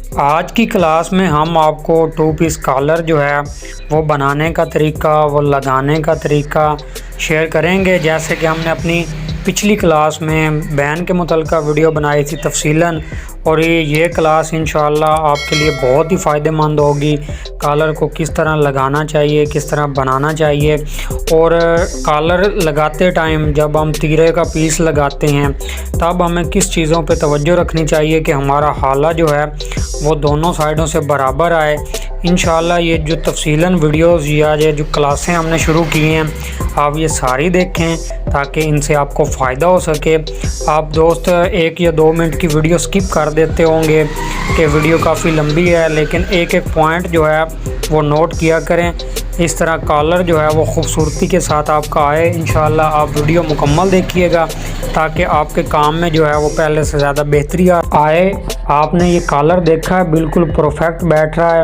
आज की क्लास में हम आपको टू पीस कॉलर जो है वो बनाने का तरीका, वो लगाने का तरीका शेयर करेंगे। जैसे कि हमने अपनी पिछली क्लास में बैन के मुतल्लिक़ वीडियो बनाई थी तफसीलन, और ये क्लास इंशाअल्लाह आपके लिए बहुत ही फ़ायदेमंद होगी। कॉलर को किस तरह लगाना चाहिए, किस तरह बनाना चाहिए, और कॉलर लगाते टाइम जब हम तीरे का पीस लगाते हैं तब हमें किस चीज़ों पे तवज्जो रखनी चाहिए कि हमारा हाला जो है वो दोनों साइडों से बराबर आए। इंशाअल्लाह ये जो तफसीलन वीडियोस या ये जो क्लासें हमने शुरू की हैं आप ये सारी देखें ताकि इनसे आपको फ़ायदा हो सके। आप दोस्त 1 या 2 मिनट की वीडियो स्किप कर देते होंगे कि वीडियो काफ़ी लंबी है, लेकिन एक एक पॉइंट जो है वो नोट किया करें। इस तरह कॉलर जो है वो ख़ूबसूरती के साथ आपका आए। इंशाअल्लाह आप वीडियो मुकम्मल देखिएगा ताकि आपके काम में जो है वो पहले से ज़्यादा बेहतरी आए। आपने ये कॉलर देखा है, बिल्कुल परफेक्ट बैठ रहा है,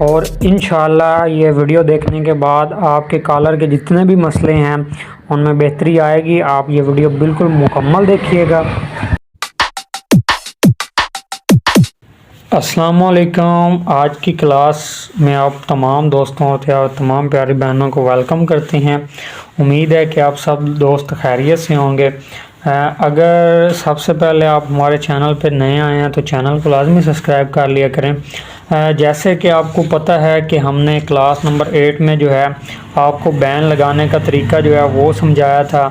और इंशाअल्लाह ये वीडियो देखने के बाद आपके कॉलर के जितने भी मसले हैं उनमें बेहतरी आएगी। आप ये वीडियो बिल्कुल मुकम्मल देखिएगा। अस्सलामुअलैकुम। आज की क्लास में आप तमाम दोस्तों और तमाम प्यारी बहनों को वेलकम करते हैं। उम्मीद है कि आप सब दोस्त खैरियत से होंगे। अगर सबसे पहले आप हमारे चैनल पर नए आए हैं तो चैनल को लाजमी सब्सक्राइब कर लिया करें। जैसे कि आपको पता है कि हमने क्लास नंबर 8 में जो है आपको बैन लगाने का तरीका जो है वो समझाया था,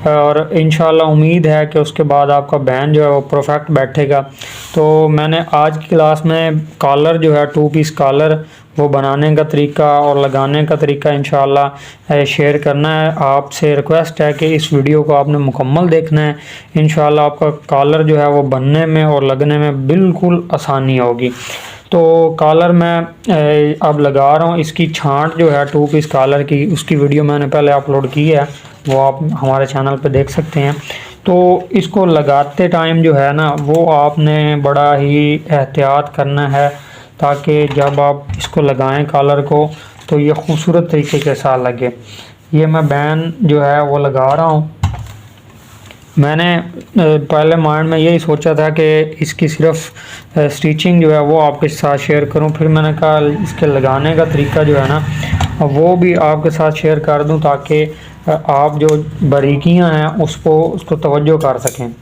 और इंशाअल्लाह उम्मीद है कि उसके बाद आपका बैन जो है वो परफेक्ट बैठेगा। तो मैंने आज की क्लास में कॉलर जो है टू पीस कॉलर वो बनाने का तरीका और लगाने का तरीका इंशाअल्लाह शेयर करना है। आपसे रिक्वेस्ट है कि इस वीडियो को आपने मुकम्मल देखना है। इंशाअल्लाह आपका कॉलर जो है वो बनने में और लगने में बिल्कुल आसानी होगी। तो कॉलर मैं अब लगा रहा हूँ। इसकी छांट जो है टू पीस कॉलर की, उसकी वीडियो मैंने पहले अपलोड की है, वो आप हमारे चैनल पे देख सकते हैं। तो इसको लगाते टाइम जो है ना वो आपने बड़ा ही एहतियात करना है ताकि जब आप इसको लगाएं कॉलर को तो ये खूबसूरत तरीके के साथ लगे। ये मैं बैन जो है वो लगा रहा हूँ। मैंने पहले माइंड में यही सोचा था कि इसकी सिर्फ स्टिचिंग जो है वो आपके साथ शेयर करूं, फिर मैंने कहा इसके लगाने का तरीका जो है ना वो भी आपके साथ शेयर कर दूं ताकि आप जो बारीकियां हैं उसको तवज्जो कर सकें।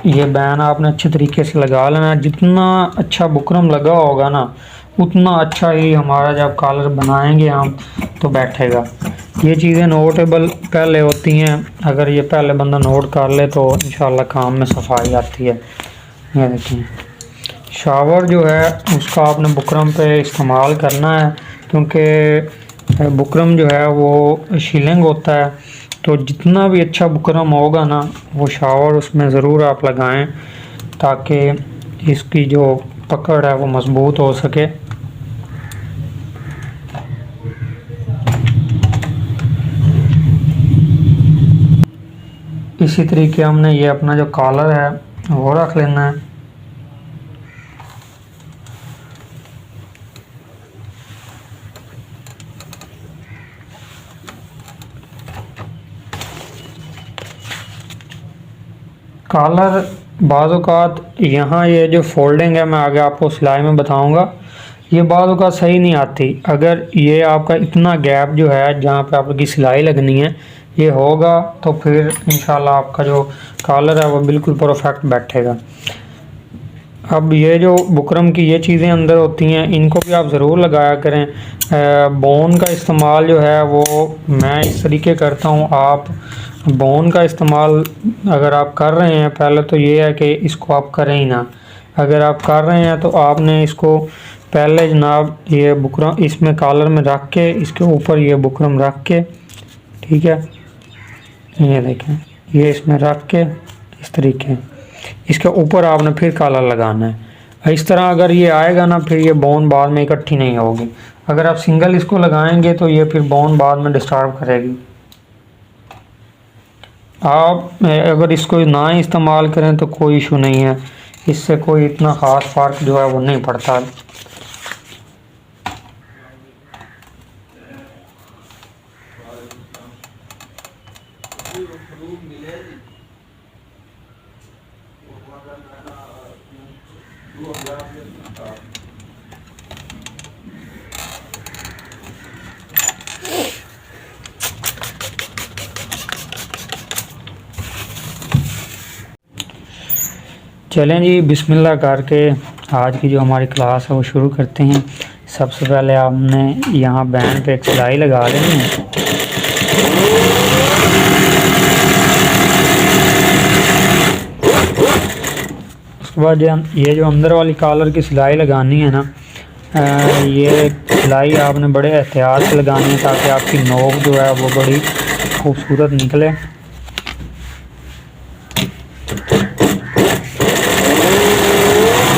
ये बैन आपने अच्छे तरीके से लगा लेना। जितना अच्छा बुकरम लगा होगा ना उतना अच्छा ही हमारा जब कॉलर बनाएंगे हम तो बैठेगा। ये चीज़ें नोटेबल पहले होती हैं, अगर ये पहले बंदा नोट कर ले तो इंशाल्लाह काम में सफाई आती है। ये देखिए शावर जो है उसका आपने बुकरम पे इस्तेमाल करना है, क्योंकि बुकरम जो है वो शीलिंग होता है। तो जितना भी अच्छा बुकरम होगा ना वो शावर उसमें ज़रूर आप लगाएं ताकि इसकी जो पकड़ है वो मज़बूत हो सके। इसी तरीके हमने ये अपना जो कॉलर है वो रख लेना है। कॉलर बाज़-औक़ात यहाँ ये जो फोल्डिंग है मैं आगे आपको सिलाई में बताऊंगा, ये बाज़-औक़ात सही नहीं आती। अगर ये आपका इतना गैप जो है जहाँ पे आपकी सिलाई लगनी है ये होगा तो फिर इंशाल्लाह आपका जो कॉलर है वो बिल्कुल परफेक्ट बैठेगा। अब ये जो बुकरम की ये चीज़ें अंदर होती हैं इनको भी आप ज़रूर लगाया करें। बोन का इस्तेमाल जो है वो मैं इस तरीके करता हूँ। आप बोन का इस्तेमाल अगर आप कर रहे हैं पहले तो ये है कि इसको आप करें ही ना। अगर आप कर रहे हैं तो आपने इसको पहले जनाब ये बुकरम इसमें कॉलर में रख के इसके ऊपर ये बुकरम रख के, ठीक है, ये देखें ये इसमें रख के इस तरीके इसके ऊपर आपने फिर कॉलर लगाना है। इस तरह अगर ये आएगा ना फिर ये बोन बाद में इकट्ठी नहीं होगी। अगर आप सिंगल इसको लगाएंगे तो ये फिर बोन बाद में डिस्टर्ब करेगी। आप अगर इसको ना इस्तेमाल करें तो कोई इशू नहीं है, इससे कोई इतना ख़ास फ़र्क जो है वो नहीं पड़ता। चलें जी, बिस्मिल्लाह करके आज की जो हमारी क्लास है वो शुरू करते हैं। सबसे पहले आपने यहाँ बैंड पे एक सिलाई लगा लेनी है। उसके बाद ये जो अंदर वाली कॉलर की सिलाई लगानी है ना, ये सिलाई आपने बड़े एहतियात से लगानी है ताकि आपकी नोक जो है वो बड़ी खूबसूरत निकले।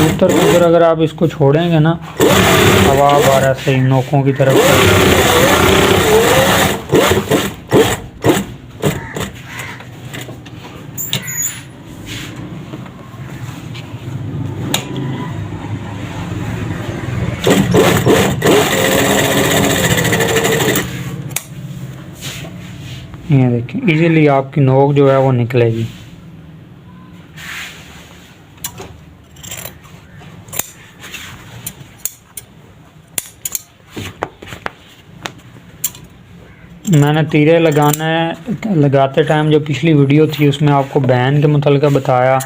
ऊपर ऊपर अगर आप इसको छोड़ेंगे ना, हवा बार ऐसे ही नोकों की तरफ ये देखिए इजीली आपकी नोक जो है वो निकलेगी। मैंने तीरे लगाते टाइम जो पिछली वीडियो थी उसमें आपको बैन के मुतल्लिक़ बताया।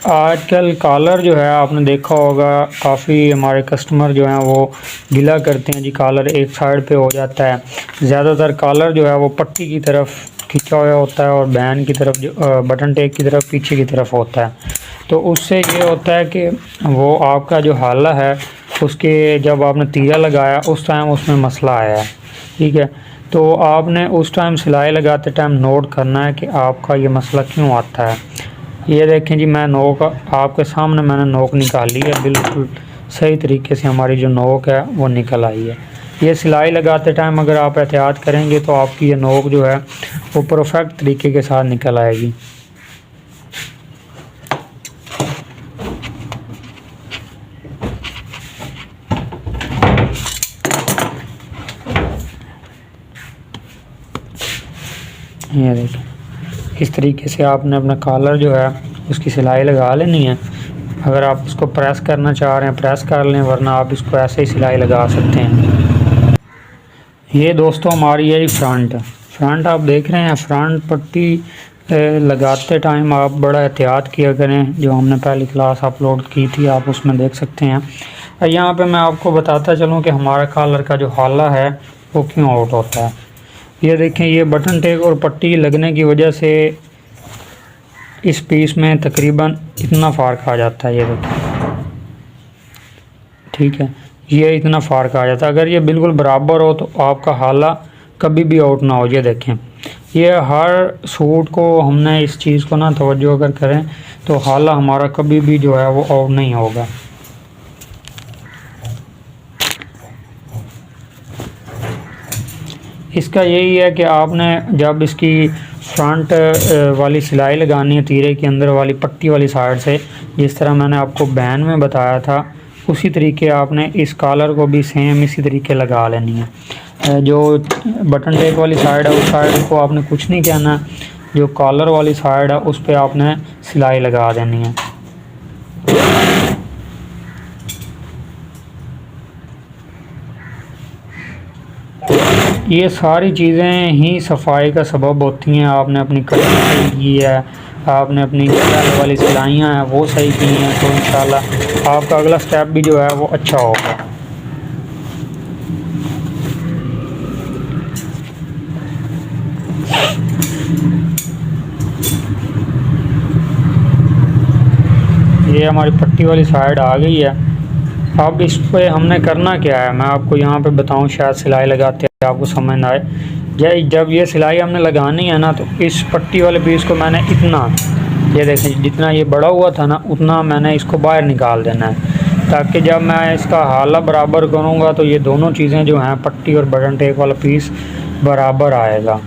आजकल कॉलर जो है आपने देखा होगा, काफ़ी हमारे कस्टमर जो हैं वो गिला करते हैं जी, कॉलर एक साइड पे हो जाता है। ज़्यादातर कॉलर जो है वो पट्टी की तरफ खिंचा हुआ होता है और बैन की तरफ जो बटन टेक की तरफ पीछे की तरफ होता है। तो उससे ये होता है कि वो आपका जो हाला है उसके जब आपने तीरा लगाया उस टाइम उसमें मसला आया है, ठीक है। तो आपने उस टाइम सिलाई लगाते टाइम नोट करना है कि आपका ये मसला क्यों आता है। ये देखें जी, मैं नोक आपके सामने मैंने नोक निकाली है, बिल्कुल सही तरीके से हमारी जो नोक है वो निकल आई है। ये सिलाई लगाते टाइम अगर आप एहतियात करेंगे तो आपकी ये नोक जो है वो परफेक्ट तरीके के साथ निकल आएगी। ये देखिए इस तरीके से आपने अपना कॉलर जो है उसकी सिलाई लगा लेनी है। अगर आप उसको प्रेस करना चाह रहे हैं प्रेस कर लें, वरना आप इसको ऐसे ही सिलाई लगा सकते हैं। ये दोस्तों हमारी है फ्रंट आप देख रहे हैं। फ्रंट पट्टी लगाते टाइम आप बड़ा एहतियात किया करें। जो हमने पहली क्लास अपलोड की थी आप उसमें देख सकते हैं। यहाँ पे मैं आपको बताता चलूँ कि हमारा कॉलर का जो हाला है वो क्यों आउट होता है। ये देखें, ये बटन टेक और पट्टी लगने की वजह से इस पीस में तकरीबन इतना फ़र्क आ जाता है। ये देखें, ठीक है, ये इतना फ़र्क आ जाता है। अगर ये बिल्कुल बराबर हो तो आपका हाला कभी भी आउट ना हो। ये देखें, ये हर सूट को हमने इस चीज़ को ना तवज्जो अगर करें तो हाला हमारा कभी भी जो है वो आउट नहीं होगा। इसका यही है कि आपने जब इसकी फ्रंट वाली सिलाई लगानी है तीरे के अंदर वाली पट्टी वाली साइड से, जिस तरह मैंने आपको बैन में बताया था उसी तरीके आपने इस कॉलर को भी सेम इसी तरीके लगा लेनी है। जो बटन टेक वाली साइड है उस साइड को आपने कुछ नहीं कहना, जो कॉलर वाली साइड है उस पर आपने सिलाई लगा देनी है। ये सारी चीज़ें ही सफाई का सबब होती हैं। आपने अपनी कटिंग सही की है, आपने अपनी गले वाली सिलाइयाँ हैं वो सही की हैं, तो इंशाल्लाह आपका अगला स्टेप भी जो है वो अच्छा होगा। ये हमारी पट्टी वाली साइड आ गई है। अब इस पे हमने करना क्या है मैं आपको यहाँ पे बताऊँ, शायद सिलाई लगाते आपको समझ ना आए। जब ये सिलाई हमने लगानी है ना, तो इस पट्टी वाले पीस को मैंने इतना, ये देखें, जितना ये बड़ा हुआ था ना उतना मैंने इसको बाहर निकाल देना है, ताकि जब मैं इसका हाला बराबर करूँगा तो ये दोनों चीज़ें जो हैं पट्टी और बटन टेक वाला पीस बराबर आएगा।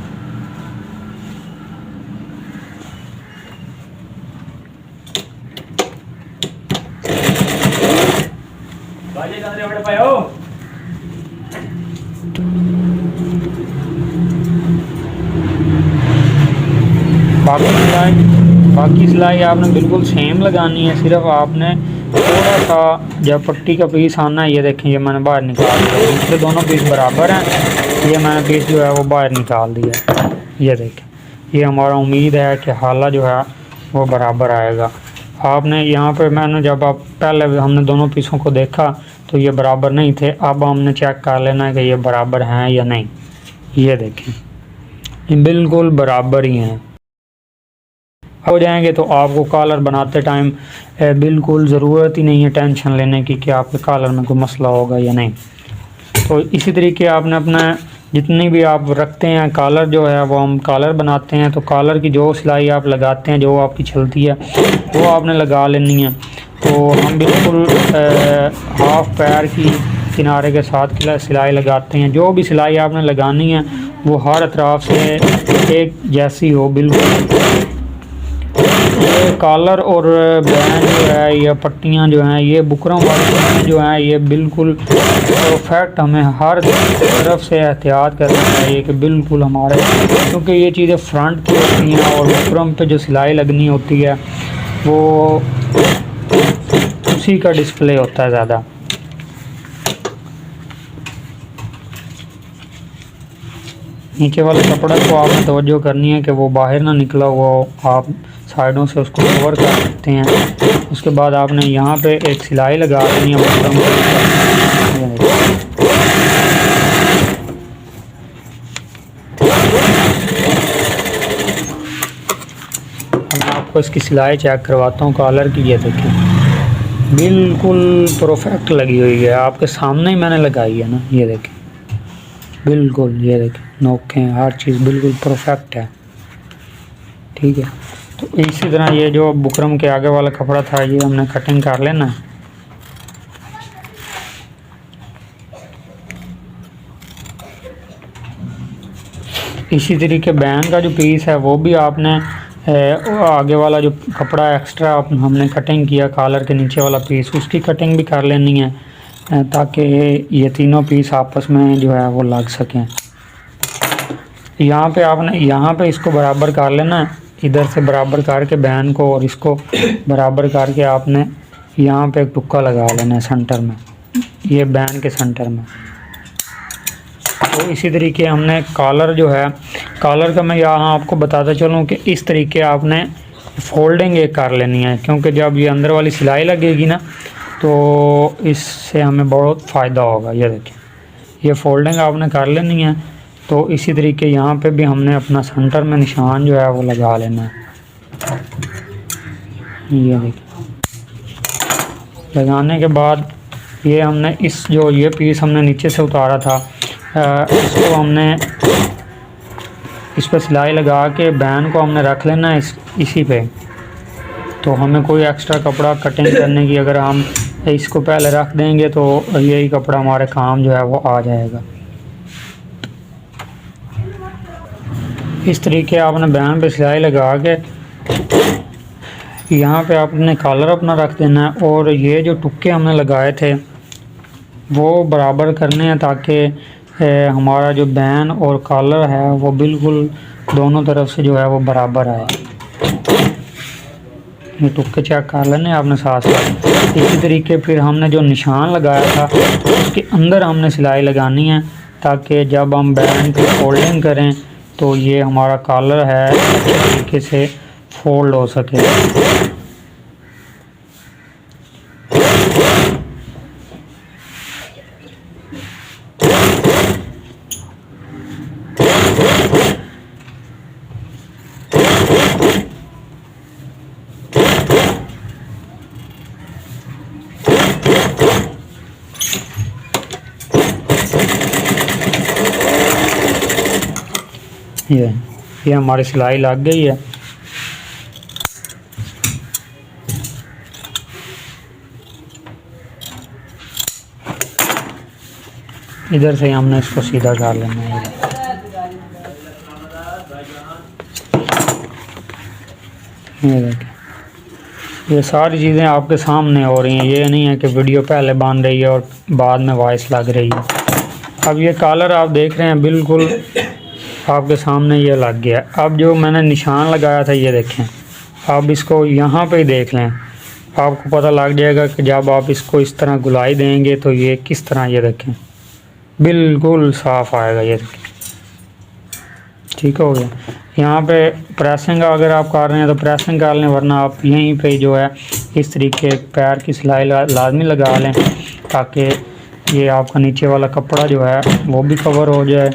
बाकी सिलाई आपने बिल्कुल सेम लगानी है। सिर्फ आपने थोड़ा सा जब पट्टी का पीस आना है, ये देखें ये मैंने बाहर निकाल दिया, दूसरे दोनों पीस बराबर हैं, ये मैंने पीस जो है वो बाहर निकाल दिया। ये देखें, ये हमारा उम्मीद है कि हाला जो है वो बराबर आएगा। आपने यहाँ पे मैंने जब आप पहले हमने दोनों पीसों को देखा तो ये बराबर नहीं थे, अब हमने चेक कर लेना है कि ये बराबर हैं या नहीं। ये देखें ये बिल्कुल बराबर ही हैं। हो जाएंगे तो आपको कॉलर बनाते टाइम बिल्कुल ज़रूरत ही नहीं है टेंशन लेने की कि आपके कॉलर में कोई मसला होगा या नहीं। तो इसी तरीके आपने अपना जितनी भी आप रखते हैं कॉलर जो है वो हम कॉलर बनाते हैं, तो कॉलर की जो सिलाई आप लगाते हैं जो आपकी चलती है वो आपने लगा लेनी है। तो हम बिल्कुल हाफ पैर की किनारे के साथ सिलाई लगाते हैं। जो भी सिलाई आपने लगानी है वो हर तरफ से एक जैसी हो बिल्कुल। ये कॉलर और बैंड जो है या पट्टियाँ जो हैं ये बुकरम वाली जो हैं ये बिल्कुल परफेक्ट, हमें हर तरफ से एहतियात करना चाहिए कि बिल्कुल हमारे, क्योंकि ये चीज़ें फ्रंट की होती हैं और बुकरम पे जो सिलाई लगनी होती है वो उसी का डिस्प्ले होता है ज़्यादा। नीचे वाले कपड़े को आपने तवज्जो करनी है कि वो बाहर ना निकला हुआ हो, आप साइडों से उसको कवर कर सकते हैं। उसके बाद आपने यहाँ पे एक सिलाई लगा देनी है बटन मैं आपको इसकी सिलाई चेक करवाता हूँ कॉलर की। ये देखिए बिल्कुल परफेक्ट लगी हुई है, आपके सामने ही मैंने लगाई है ना। ये देखिए बिल्कुल, ये देखिए नोकें हर चीज़ बिल्कुल परफेक्ट है। ठीक है, तो इसी तरह ये जो बुकरम के आगे वाला कपड़ा था ये हमने कटिंग कर लेना है। इसी तरीके बैन का जो पीस है वो भी आपने आगे वाला जो कपड़ा एक्स्ट्रा हमने कटिंग किया कॉलर के नीचे वाला पीस, उसकी कटिंग भी कर लेनी है ताकि ये तीनों पीस आपस में जो है वो लग सकें। यहाँ पे आपने यहाँ पे इसको बराबर कर लेना है, इधर से बराबर करके बैन को और इसको बराबर करके आपने यहाँ पे एक टुक्का लगा लेना है सेंटर में, ये बैन के सेंटर में। तो इसी तरीके हमने कॉलर जो है, कॉलर का मैं यहाँ आपको बताता चलूँ कि इस तरीके आपने फोल्डिंग एक कर लेनी है, क्योंकि जब ये अंदर वाली सिलाई लगेगी ना तो इससे हमें बहुत फ़ायदा होगा। ये देखिए ये फोल्डिंग आपने कर लेनी है। तो इसी तरीके यहाँ पे भी हमने अपना सेंटर में निशान जो है वो लगा लेना है। ये देखिए लगाने के बाद ये हमने ये पीस हमने नीचे से उतारा था, इसको हमने इस पर सिलाई लगा के बैन को हमने रख लेना है इसी पे। तो हमें कोई एक्स्ट्रा कपड़ा कटिंग करने की, अगर हम इसको पहले रख देंगे तो यही कपड़ा हमारे काम जो है वो आ जाएगा। इस तरीके आपने बैन पे सिलाई लगा के यहाँ पे आपने कॉलर अपना रख देना है, और ये जो टुक्के हमने लगाए थे वो बराबर करने हैं ताकि हमारा जो बैन और कॉलर है वो बिल्कुल दोनों तरफ से जो है वो बराबर आए। ये टुक्के चेक कर लेने आपने साथ साथ। इसी तरीके फिर हमने जो निशान लगाया था उसके अंदर हमने सिलाई लगानी है ताकि जब हम बैन की फोल्डिंग करें तो ये हमारा कॉलर है अच्छे तरीके से फोल्ड हो सके। ये हमारी सिलाई लग गई है। इधर से हमने इसको सीधा कर लेना है। ये देखिए ये सारी चीज़ें आपके सामने हो रही हैं, ये नहीं है कि वीडियो पहले बन रही है और बाद में वॉइस लग रही है। अब ये कॉलर आप देख रहे हैं बिल्कुल आपके सामने ये लग गया। अब जो मैंने निशान लगाया था ये देखें, आप इसको यहाँ पे ही देख लें, आपको पता लग जाएगा कि जब आप इसको इस तरह गुलाई देंगे तो ये किस तरह, ये देखें बिल्कुल साफ़ आएगा। ये देखें ठीक हो गया। यहाँ पे प्रेसिंग अगर आप कर रहे हैं तो प्रेसिंग कर लें, वरना आप यहीं पे जो है इस तरीके पैर की सिलाई लाजमी लगा लें, ताकि ये आपका नीचे वाला कपड़ा जो है वो भी कवर हो जाए।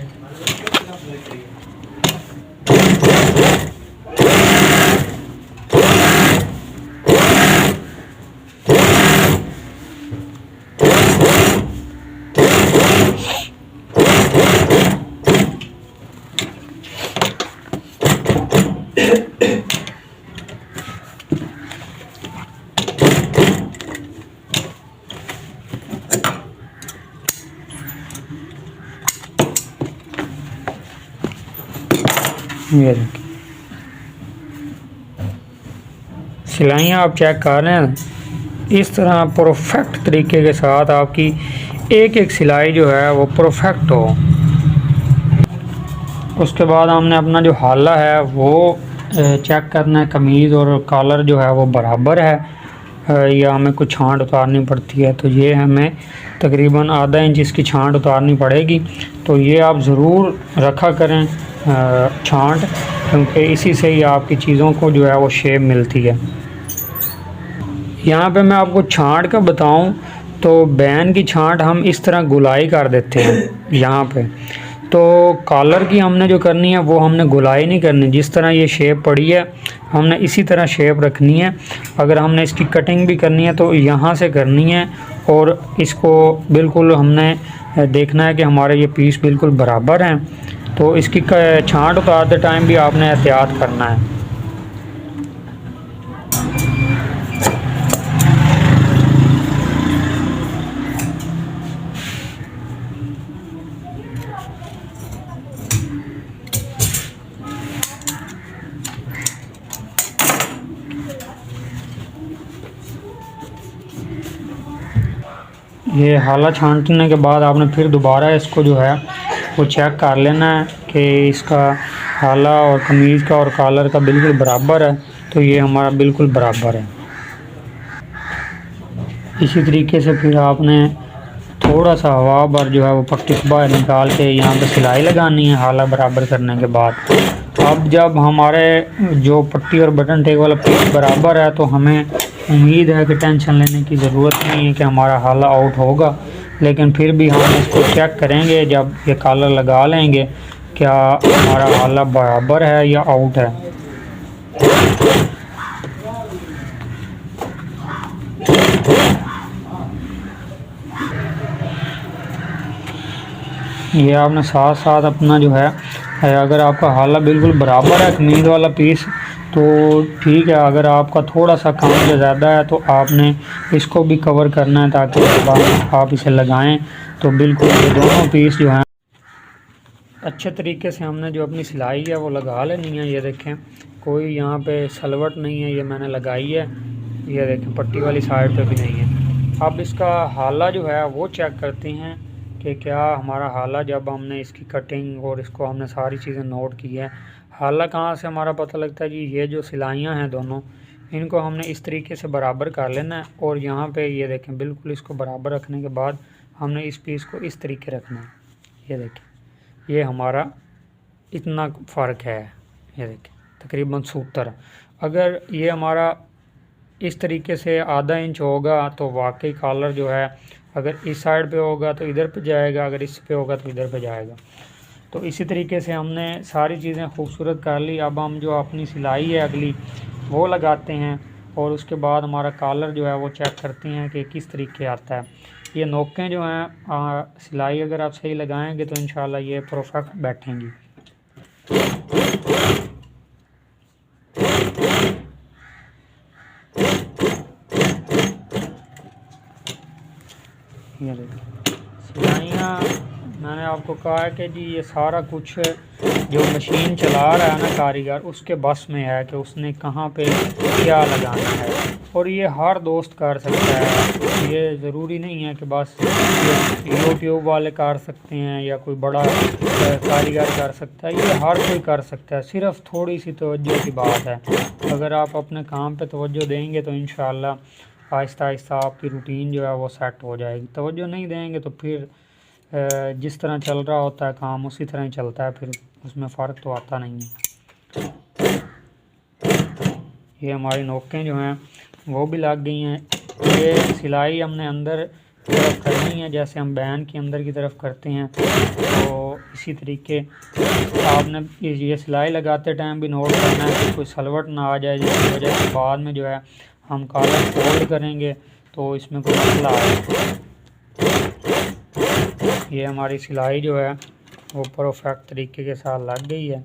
ये देखिए सिलाइयाँ आप चेक कर रहे हैं, इस तरह परफेक्ट तरीके के साथ आपकी एक एक सिलाई जो है वो परफेक्ट हो। उसके बाद हमने अपना जो हाला है वो चेक करना है, कमीज़ और कॉलर जो है वो बराबर है या हमें कुछ छांट उतारनी पड़ती है। तो ये हमें तकरीबन आधा इंच इसकी छांट उतारनी पड़ेगी। तो ये आप ज़रूर रखा करें छांट, क्योंकि इसी से ही आपकी चीज़ों को जो है वो शेप मिलती है। यहाँ पे मैं आपको छांट का बताऊं तो बैन की छांट हम इस तरह गुलाई कर देते हैं यहाँ पे। तो कॉलर की हमने जो करनी है वो हमने गुलाई नहीं करनी, जिस तरह ये शेप पड़ी है हमने इसी तरह शेप रखनी है। अगर हमने इसकी कटिंग भी करनी है तो यहाँ से करनी है, और इसको बिल्कुल हमने देखना है कि हमारे ये पीस बिल्कुल बराबर हैं। तो इसकी छांट उतारते टाइम भी आपने एहतियात करना है। ये हाला छांटने के बाद आपने फिर दोबारा इसको जो है वो चेक कर लेना है कि इसका हाला और कमीज़ का और कॉलर का बिल्कुल बराबर है। तो ये हमारा बिल्कुल बराबर है। इसी तरीके से फिर आपने थोड़ा सा हवा भर जो है वो पट्टी को बाहर निकाल के यहाँ पे सिलाई लगानी है हाला बराबर करने के बाद। अब जब हमारे जो पट्टी और बटन टेक वाला पीस बराबर है तो हमें उम्मीद है कि टेंशन लेने की ज़रूरत नहीं है कि हमारा हाला आउट होगा। लेकिन फिर भी हम इसको चेक करेंगे जब ये कॉलर लगा लेंगे, क्या हमारा हाला बराबर है या आउट है। ये आपने साथ साथ अपना जो है अगर आपका हाला बिल्कुल बराबर है कमीज़ वाला पीस तो ठीक है, अगर आपका थोड़ा सा कम या ज़्यादा है तो आपने इसको भी कवर करना है, ताकि जब आप इसे लगाएं तो बिल्कुल ये दोनों पीस जो हैं अच्छे तरीके से हमने जो अपनी सिलाई है वो लगा लेनी है। ये देखें कोई यहाँ पे सलवट नहीं है, ये मैंने लगाई है। ये देखें पट्टी वाली साइड पे भी नहीं है। अब इसका हाला जो है वो चेक करते हैं कि क्या हमारा हाला, जब हमने इसकी कटिंग और इसको हमने सारी चीज़ें नोट की है, हाला कहाँ से हमारा पता लगता है जी। ये जो सिलाइयाँ हैं दोनों, इनको हमने इस तरीके से बराबर कर लेना है। और यहाँ पे ये देखें बिल्कुल इसको बराबर रखने के बाद हमने इस पीस को इस तरीके रखना है। ये देखें ये हमारा इतना फ़र्क है। ये देखें तकरीबन 70। अगर ये हमारा इस तरीके से आधा इंच होगा तो वाकई कॉलर जो है अगर इस साइड पे होगा तो इधर पे जाएगा, अगर इस पे होगा तो इधर पे जाएगा। तो इसी तरीके से हमने सारी चीज़ें खूबसूरत कर ली। अब हम जो अपनी सिलाई है अगली वो लगाते हैं, और उसके बाद हमारा कॉलर जो है वो चेक करते हैं कि किस तरीके आता है। ये नोकें जो हैं सिलाई अगर आप सही लगाएंगे तो इंशाल्लाह ये परफेक्ट बैठेंगी। ये देखिए सिलाइयाँ, मैंने आपको कहा है कि जी ये सारा कुछ जो मशीन चला रहा है ना कारीगर, उसके बस में है कि उसने कहाँ पे क्या लगाना है। और ये हर दोस्त कर सकता है। ये ज़रूरी नहीं है कि बस यूट्यूब वाले कर सकते हैं या कोई बड़ा कारीगर कर सकता है, ये हर कोई कर सकता है। सिर्फ थोड़ी सी तवज्जो की बात है। अगर आप अपने काम पे तवज्जो देंगे तो इंशाअल्लाह आहिस्ता आहिस्ता आपकी रूटीन जो है वो सेट हो जाएगी। तवज्जो नहीं देंगे तो फिर जिस तरह चल रहा होता है काम उसी तरह ही चलता है, फिर उसमें फ़र्क तो आता नहीं है। ये हमारी नोकें जो हैं वो भी लग गई हैं। ये सिलाई हमने अंदर की तरफ करनी है, जैसे हम बैन की अंदर की तरफ करते हैं। तो इसी तरीके आपने ये सिलाई लगाते टाइम भी नोट करना है कि कोई सलवट ना आ जाए, जिसकी वजह से बाद में जो है हम कॉलर फोल्ड करेंगे तो इसमें कोई मसला आए। ये हमारी सिलाई जो है वो परफेक्ट तरीके के साथ लग गई है।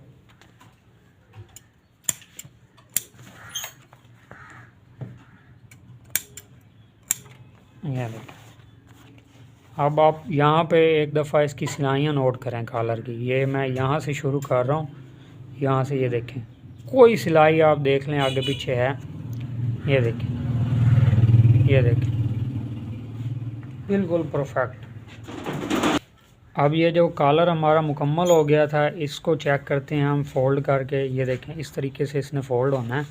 ये देखिए, अब आप यहाँ पे एक दफ़ा इसकी सिलाइयाँ नोट करें कॉलर की। ये मैं यहाँ से शुरू कर रहा हूँ, यहाँ से ये देखें, कोई सिलाई आप देख लें आगे पीछे है। ये देखें, ये देखें, बिल्कुल परफेक्ट। अब ये जो कॉलर हमारा मुकम्मल हो गया था, इसको चेक करते हैं हम फोल्ड करके। ये देखें, इस तरीके से इसने फ़ोल्ड होना है।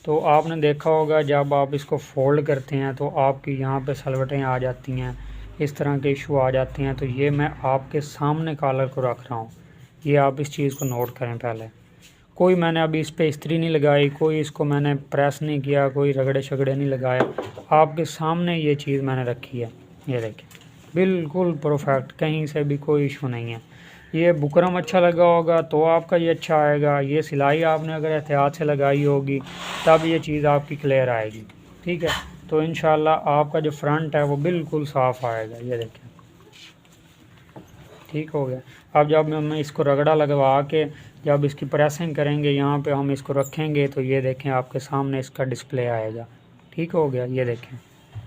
तो आपने देखा होगा जब आप इसको फ़ोल्ड करते हैं तो आपकी यहाँ पे सलवटें आ जाती हैं, इस तरह के इशू आ जाते हैं। तो ये मैं आपके सामने कॉलर को रख रहा हूँ, ये आप इस चीज़ को नोट करें। पहले कोई मैंने अभी इस पर इस्त्री नहीं लगाई, कोई इसको मैंने प्रेस नहीं किया, कोई रगड़े शगड़े नहीं लगाए, आपके सामने ये चीज़ मैंने रखी है। ये देखें, बिल्कुल परफेक्ट, कहीं से भी कोई इशू नहीं है। ये बुकरम अच्छा लगा होगा तो आपका ये अच्छा आएगा। ये सिलाई आपने अगर एहतियात से लगाई होगी तब ये चीज़ आपकी क्लियर आएगी। ठीक है, तो इंशाल्लाह आपका जो फ्रंट है वो बिल्कुल साफ़ आएगा। ये देखें, ठीक हो गया। अब जब हम इसको रगड़ा लगवा के जब इसकी प्रेसिंग करेंगे, यहाँ पे हम इसको रखेंगे तो ये देखें आपके सामने इसका डिस्प्ले आएगा। ठीक हो गया, ये देखें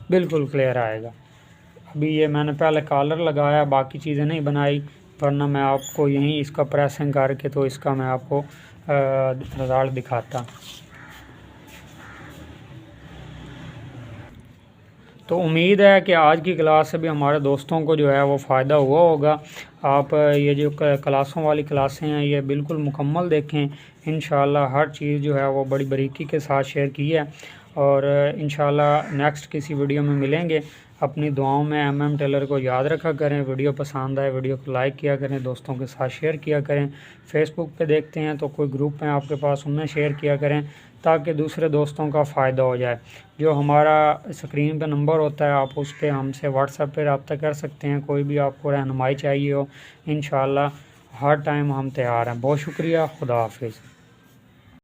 बिल्कुल क्लियर आएगा। अभी ये मैंने पहले कॉलर लगाया, बाकी चीज़ें नहीं बनाई, वरना मैं आपको यहीं इसका प्रेसिंग करके तो इसका मैं आपको रिजल्ट दिखाता। तो उम्मीद है कि आज की क्लास से भी हमारे दोस्तों को जो है वो फ़ायदा हुआ होगा। आप ये जो क्लासों वाली क्लासें हैं ये बिल्कुल मुकम्मल देखें। इंशाल्लाह हर चीज़ जो है वो बड़ी बारीकी के साथ शेयर की है, और इंशाल्लाह नेक्स्ट किसी वीडियो में मिलेंगे। अपनी दुआओं में MM टेलर को याद रखा करें। वीडियो पसंद आए वीडियो को लाइक किया करें, दोस्तों के साथ शेयर किया करें। फेसबुक पे देखते हैं तो कोई ग्रुप में आपके पास, उनमें शेयर किया करें ताकि दूसरे दोस्तों का फ़ायदा हो जाए। जो हमारा स्क्रीन पे नंबर होता है आप उस पर हमसे व्हाट्सएप पे रब्ता कर सकते हैं, कोई भी आपको रहनुमाई चाहिए हो। इंशाल्लाह हर टाइम हम तैयार हैं। बहुत शुक्रिया, खुदा हाफिज़।